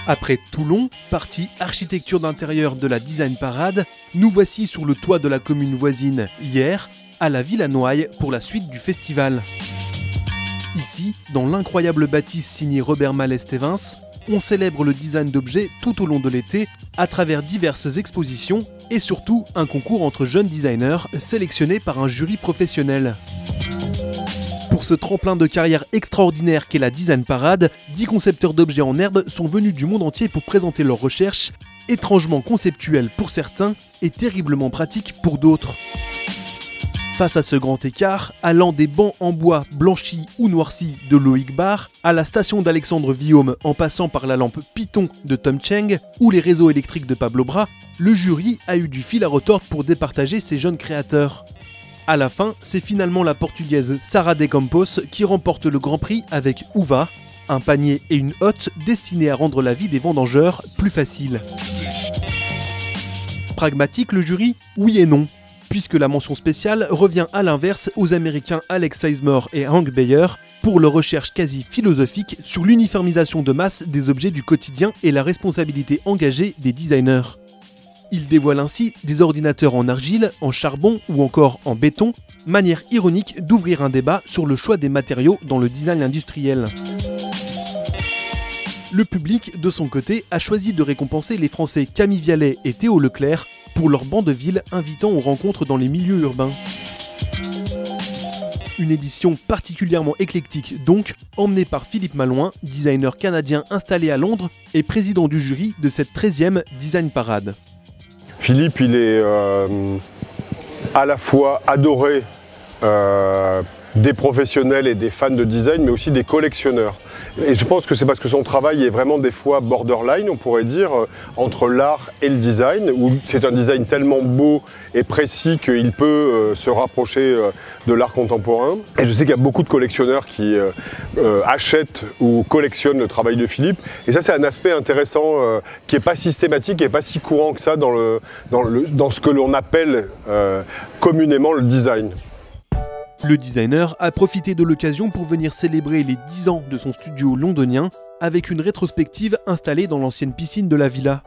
Après Toulon, partie architecture d'intérieur de la Design Parade, nous voici sur le toit de la commune voisine, Hyères, à la Villa Noailles pour la suite du festival. Ici, dans l'incroyable bâtisse signée Robert Mallet-Stevens, on célèbre le design d'objets tout au long de l'été à travers diverses expositions et surtout un concours entre jeunes designers sélectionnés par un jury professionnel. Pour ce tremplin de carrière extraordinaire qu'est la Design Parade, 10 concepteurs d'objets en herbe sont venus du monde entier pour présenter leurs recherches, étrangement conceptuelles pour certains et terriblement pratiques pour d'autres. Face à ce grand écart, allant des bancs en bois blanchis ou noircis de Loïc Barr, à la station d'Alexandre Villaume en passant par la lampe Python de Tom Cheng ou les réseaux électriques de Pablo Bra, le jury a eu du fil à retordre pour départager ces jeunes créateurs. À la fin, c'est finalement la portugaise Sara de Campos qui remporte le Grand Prix avec Uva, un panier et une hotte destinés à rendre la vie des vendangeurs plus facile. Pragmatique le jury? Oui et non, puisque la mention spéciale revient à l'inverse aux Américains Alex Sizemore et Hank Bayer pour leur recherche quasi philosophique sur l'uniformisation de masse des objets du quotidien et la responsabilité engagée des designers. Ils dévoilent ainsi des ordinateurs en argile, en charbon ou encore en béton, manière ironique d'ouvrir un débat sur le choix des matériaux dans le design industriel. Le public, de son côté, a choisi de récompenser les Français Camille Vialet et Théo Leclerc pour leur banc de ville invitant aux rencontres dans les milieux urbains. Une édition particulièrement éclectique donc, emmenée par Philippe Malouin, designer canadien installé à Londres et président du jury de cette 13e Design Parade. Philippe, il est à la fois adoré des professionnels et des fans de design, mais aussi des collectionneurs. Et je pense que c'est parce que son travail est vraiment des fois borderline, on pourrait dire, entre l'art et le design, où c'est un design tellement beau et précis qu'il peut se rapprocher de l'art contemporain. Et je sais qu'il y a beaucoup de collectionneurs qui achètent ou collectionnent le travail de Philippe. Et ça, c'est un aspect intéressant qui n'est pas systématique, qui n'est pas si courant que ça dans ce que l'on appelle communément le design. Le designer a profité de l'occasion pour venir célébrer les 10 ans de son studio londonien avec une rétrospective installée dans l'ancienne piscine de la villa.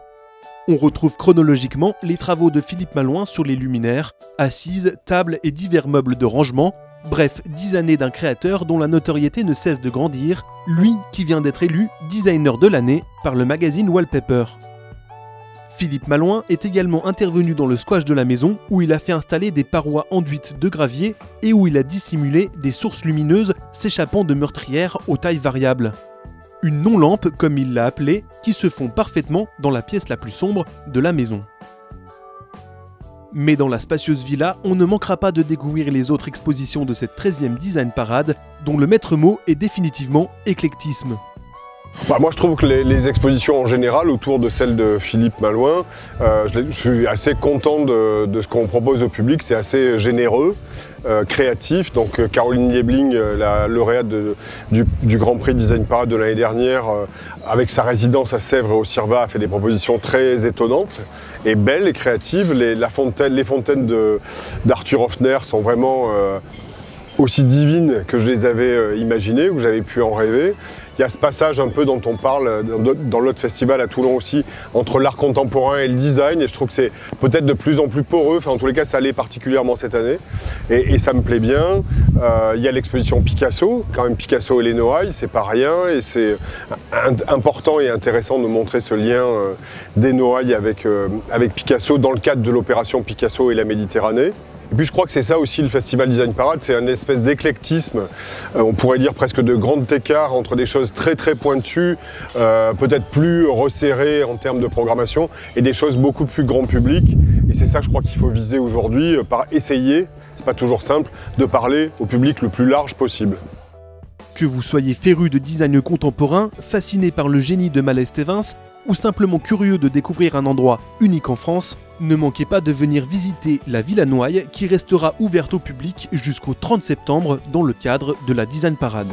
On retrouve chronologiquement les travaux de Philippe Malouin sur les luminaires, assises, tables et divers meubles de rangement, bref 10 années d'un créateur dont la notoriété ne cesse de grandir, lui qui vient d'être élu designer de l'année par le magazine Wallpaper. Philippe Malouin est également intervenu dans le squash de la maison où il a fait installer des parois enduites de gravier et où il a dissimulé des sources lumineuses s'échappant de meurtrières aux tailles variables. Une non-lampe, comme il l'a appelée, qui se fond parfaitement dans la pièce la plus sombre de la maison. Mais dans la spacieuse villa, on ne manquera pas de découvrir les autres expositions de cette 13e Design Parade, dont le maître mot est définitivement éclectisme. Moi je trouve que les expositions en général autour de celle de Philippe Malouin, je suis assez content de ce qu'on propose au public, c'est assez généreux, créatif. Donc Caroline Liebling, la lauréate du Grand Prix Design Parade de l'année dernière, avec sa résidence à Sèvres et au CIRVA, a fait des propositions très étonnantes et belles et créatives. Les fontaines d'Arthur Hoffner sont vraiment aussi divines que je les avais imaginées, ou que j'avais pu en rêver. Il y a ce passage un peu dont on parle dans l'autre festival à Toulon aussi, entre l'art contemporain et le design, et je trouve que c'est peut-être de plus en plus poreux, enfin en tous les cas ça l'est particulièrement cette année, et ça me plaît bien. Il y a l'exposition Picasso, quand même Picasso et les Noailles, c'est pas rien, et c'est important et intéressant de montrer ce lien des Noailles avec Picasso dans le cadre de l'opération Picasso et la Méditerranée. Et puis je crois que c'est ça aussi le Festival Design Parade, c'est une espèce d'éclectisme, on pourrait dire presque de grand écart entre des choses très très pointues, peut-être plus resserrées en termes de programmation, et des choses beaucoup plus grand public. Et c'est ça je crois qu'il faut viser aujourd'hui, par essayer, c'est pas toujours simple, de parler au public le plus large possible. Que vous soyez féru de design contemporain, fasciné par le génie de Mallet-Stevens, ou simplement curieux de découvrir un endroit unique en France, ne manquez pas de venir visiter la Villa Noailles qui restera ouverte au public jusqu'au 30 septembre dans le cadre de la Design Parade.